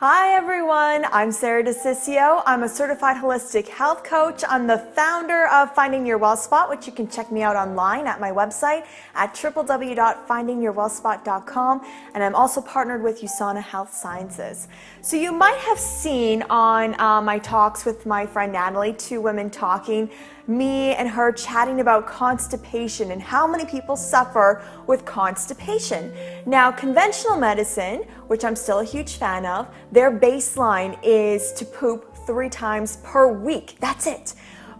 Hi everyone, I'm Sarah DeCiccio. I'm a certified holistic health coach. I'm the founder of Finding Your Well Spot, which you can check me out online at my website at www.findingyourwellspot.com. And I'm also partnered with USANA Health Sciences. So you might have seen on my talks with my friend Natalie, Two Women Talking, me and her chatting about constipation and how many people suffer with constipation. Now, conventional medicine, which I'm still a huge fan of, their baseline is to poop 3 times per week. That's it.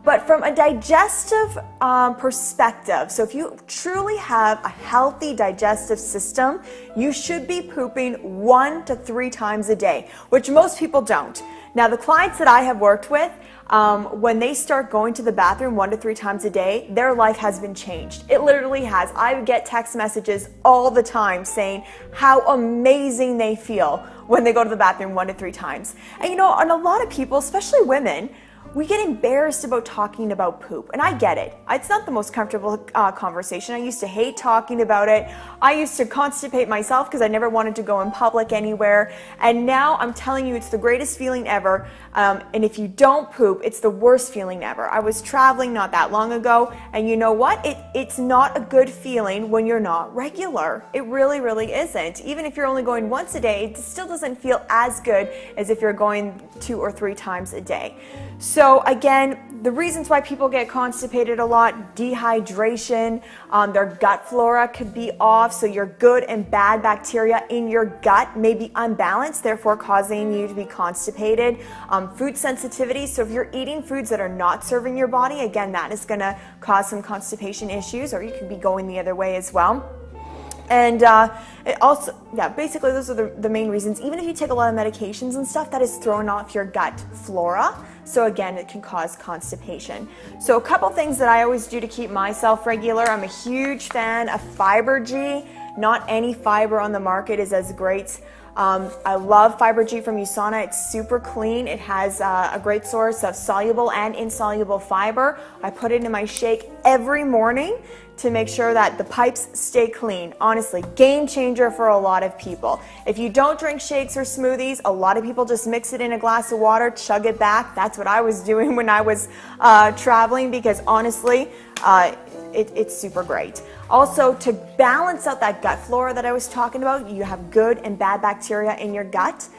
But from a digestive perspective, so if you truly have a healthy digestive system, you should be pooping 1 to 3 times a day, which most people don't. Now, the clients that I have worked with, when they start going to the bathroom 1 to 3 times a day, their life has been changed. It literally has. I get text messages all the time saying how amazing they feel when they go to the bathroom 1 to 3 times. And you know, and a lot of people, especially women, we get embarrassed about talking about poop, and I get it. It's not the most comfortable conversation. I used to hate talking about it. I used to constipate myself because I never wanted to go in public anywhere, and now I'm telling you it's the greatest feeling ever, and if you don't poop, it's the worst feeling ever. I was traveling not that long ago, and you know what? It's not a good feeling when you're not regular. It really, really isn't. Even if you're only going once a day, it still doesn't feel as good as if you're going 2 or 3 times a day. So again, the reasons why people get constipated a lot: dehydration, their gut flora could be off, so your good and bad bacteria in your gut may be unbalanced, therefore causing you to be constipated. Food sensitivity, so if you're eating foods that are not serving your body, again, that is going to cause some constipation issues, or you could be going the other way as well. And it also, basically those are the main reasons. Even if you take a lot of medications and stuff, that is throwing off your gut flora. So again, it can cause constipation. So a couple things that I always do to keep myself regular. I'm a huge fan of Fiber G. Not any fiber on the market is as great. I love Fiber G from USANA. It's super clean. It has a great source of soluble and insoluble fiber. I put it in my shake every morning to make sure that the pipes stay clean. Honestly, game changer for a lot of people. If you don't drink shakes or smoothies, a lot of people just mix it in a glass of water, chug it back. That's what I was doing when I was traveling, because honestly, it's super great. Also, to balance out that gut flora that I was talking about, you have good and bad bacteria in your gut.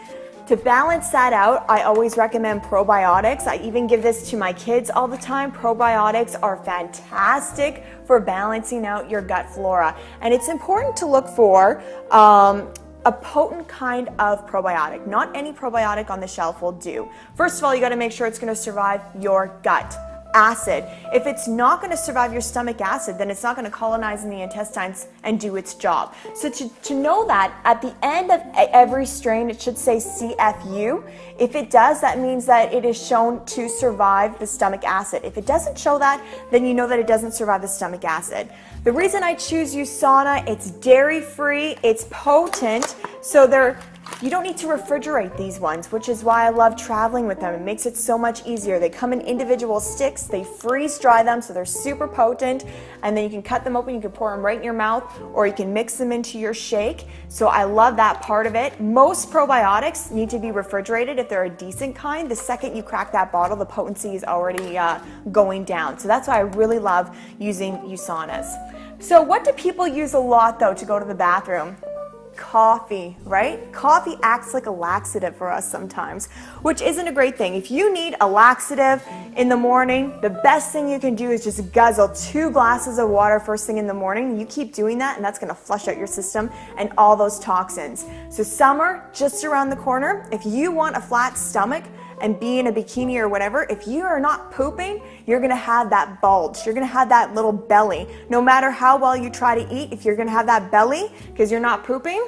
To balance that out, I always recommend probiotics. I even give this to my kids all the time. Probiotics are fantastic for balancing out your gut flora. And it's important to look for a potent kind of probiotic. Not any probiotic on the shelf will do. First of all, you got to make sure it's going to survive your gut acid. If it's not going to survive your stomach acid, then it's not going to colonize in the intestines and do its job. So to know that, at the end of every strain, it should say CFU. If it does, that means that it is shown to survive the stomach acid. If it doesn't show that, then you know that it doesn't survive the stomach acid. The reason I choose USANA, it's dairy-free, it's potent, so you don't need to refrigerate these ones, which is why I love traveling with them. It makes it so much easier. They come in individual sticks, they freeze dry them, so they're super potent, and then you can cut them open, you can pour them right in your mouth, or you can mix them into your shake. So I love that part of it. Most probiotics need to be refrigerated if they're a decent kind. The second you crack that bottle, the potency is already going down. So that's why I really love using USANA's. So what do people use a lot though to go to the bathroom? Coffee, right? Coffee acts like a laxative for us sometimes, which isn't a great thing. If you need a laxative in the morning, the best thing you can do is just guzzle 2 glasses of water first thing in the morning. You keep doing that, and that's going to flush out your system and all those toxins. So summer, just around the corner. If you want a flat stomach and be in a bikini or whatever, if you are not pooping, you're going to have that bulge. You're going to have that little belly. No matter how well you try to eat, if you're going to have that belly because you're not pooping,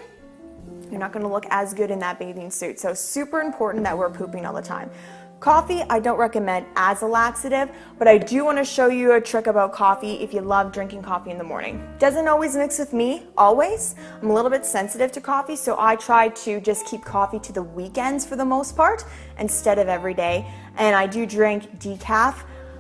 you're not going to look as good in that bathing suit. So super important that we're pooping all the time. Coffee, I don't recommend as a laxative, but I do want to show you a trick about coffee if you love drinking coffee in the morning. Doesn't always mix with me, always. I'm a little bit sensitive to coffee, so I try to just keep coffee to the weekends for the most part instead of every day. And I do drink decaf.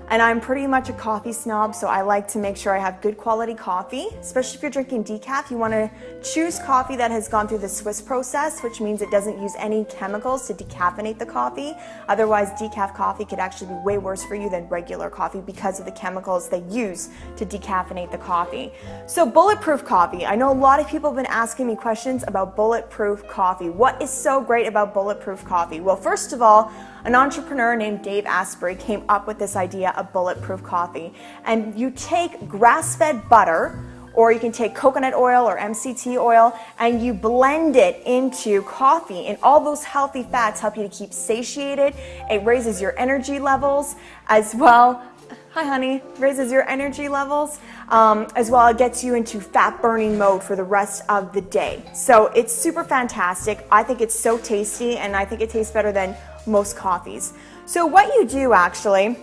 And I'm pretty much a coffee snob, so I like to make sure I have good quality coffee. Especially if you're drinking decaf, you want to choose coffee that has gone through the Swiss process, which means it doesn't use any chemicals to decaffeinate the coffee. Otherwise, decaf coffee could actually be way worse for you than regular coffee because of the chemicals they use to decaffeinate the coffee. So Bulletproof coffee. I know a lot of people have been asking me questions about Bulletproof coffee. What is so great about Bulletproof coffee? Well, first of all, an entrepreneur named Dave Asprey came up with this idea of Bulletproof coffee. And you take grass-fed butter, or you can take coconut oil or MCT oil, and you blend it into coffee. And all those healthy fats help you to keep satiated. It raises your energy levels as well. Hi, honey. Raises your energy levels. As well, it gets you into fat burning mode for the rest of the day. So it's super fantastic. I think it's so tasty, and I think it tastes better than most coffees. So what you do actually,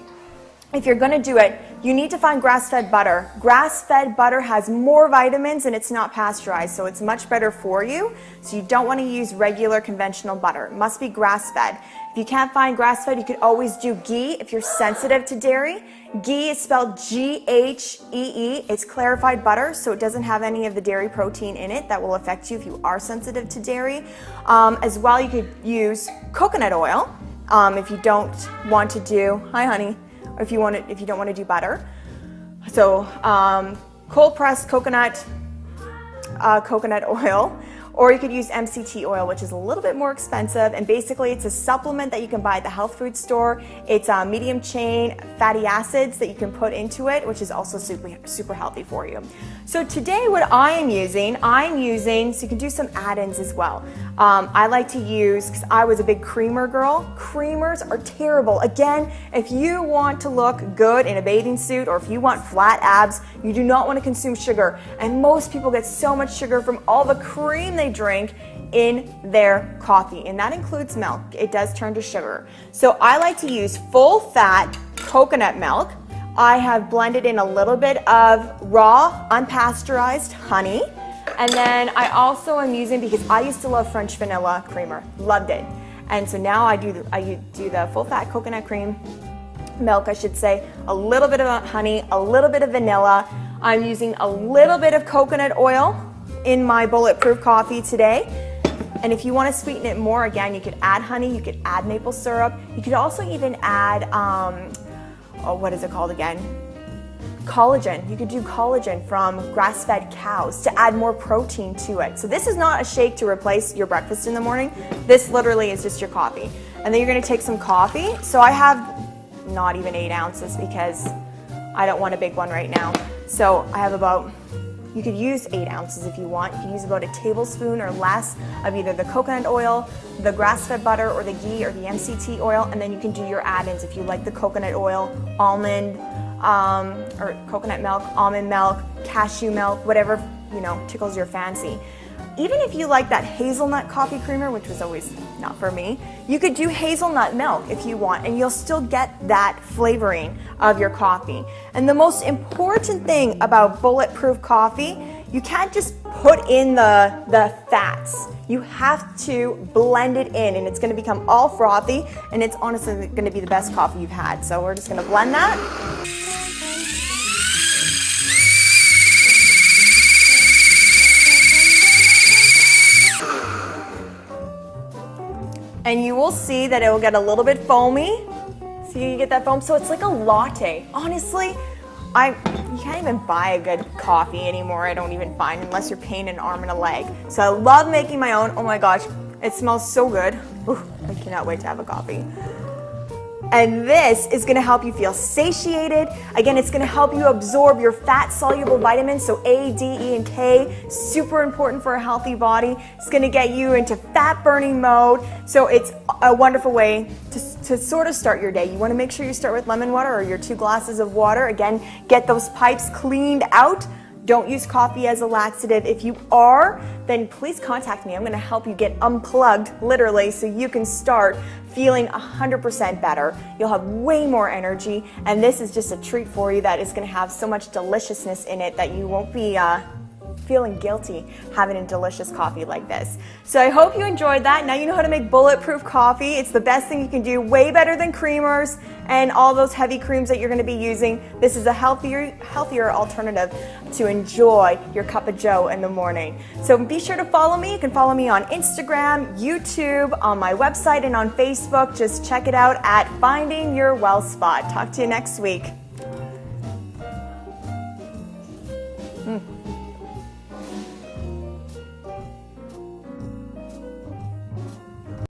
if you're going to do it, you need to find grass-fed butter. Grass-fed butter has more vitamins and it's not pasteurized, so it's much better for you. So you don't want to use regular conventional butter. It must be grass-fed. If you can't find grass-fed, you could always do ghee if you're sensitive to dairy. Ghee is spelled G-H-E-E. It's clarified butter, so it doesn't have any of the dairy protein in it that will affect you if you are sensitive to dairy. As well, you could use coconut oil if you don't want to do, hi honey, or if you don't want to do butter. So cold pressed coconut oil. Or you could use MCT oil, which is a little bit more expensive. And basically, it's a supplement that you can buy at the health food store. It's medium chain fatty acids that you can put into it, which is also super healthy for you. So today, what I am using, so you can do some add-ins as well. I like to use, because I was a big creamer girl. Creamers are terrible. Again, if you want to look good in a bathing suit, or if you want flat abs, you do not want to consume sugar. And most people get so much sugar from all the cream they drink in their coffee, and that includes milk. It does turn to sugar. So I like to use full fat coconut milk. I have blended in a little bit of raw unpasteurized honey, and then I also am using, because I used to love French vanilla creamer, loved it, and so now I do the full fat coconut cream milk, I should say, a little bit of honey, a little bit of vanilla. I'm using a little bit of coconut oil in my Bulletproof coffee today. And if you want to sweeten it more, again, you could add honey, you could add maple syrup. You could also even add, what is it called again? Collagen. You could do collagen from grass-fed cows to add more protein to it. So this is not a shake to replace your breakfast in the morning. This literally is just your coffee. And then you're going to take some coffee. So I have not even 8 ounces because I don't want a big one right now. So I have about, you could use 8 ounces if you want. You can use about a tablespoon or less of either the coconut oil, the grass-fed butter, or the ghee, or the MCT oil, and then you can do your add-ins if you like the coconut oil, almond, or coconut milk, almond milk, cashew milk, whatever, tickles your fancy. Even if you like that hazelnut coffee creamer, which was always not for me, you could do hazelnut milk if you want, and you'll still get that flavoring of your coffee. And the most important thing about Bulletproof coffee, you can't just put in the fats. You have to blend it in, and it's going to become all frothy, and it's honestly going to be the best coffee you've had. So we're just going to blend that. And you will see that it will get a little bit foamy. See, you get that foam? So it's like a latte. Honestly, you can't even buy a good coffee anymore, I don't even find, unless you're paying an arm and a leg. So I love making my own. Oh my gosh, it smells so good. Ooh, I cannot wait to have a coffee. And this is going to help you feel satiated. Again, it's going to help you absorb your fat-soluble vitamins, so A, D, E, and K, super important for a healthy body. It's going to get you into fat-burning mode, so it's a wonderful way to sort of start your day. You want to make sure you start with lemon water or your 2 glasses of water. Again, get those pipes cleaned out. Don't use coffee as a laxative. If you are, then please contact me. I'm going to help you get unplugged, literally, so you can start feeling 100% better. You'll have way more energy, and this is just a treat for you that is going to have so much deliciousness in it that you won't be feeling guilty having a delicious coffee like this. So I hope you enjoyed that. Now you know how to make bulletproof coffee. It's the best thing you can do, way better than creamers and all those heavy creams that you're going to be using. This is a healthier alternative to enjoy your cup of joe in the morning. So be sure to follow me. You can follow me on Instagram, YouTube, on my website, and on Facebook. Just check it out at Finding Your Well Spot. Talk to you next week.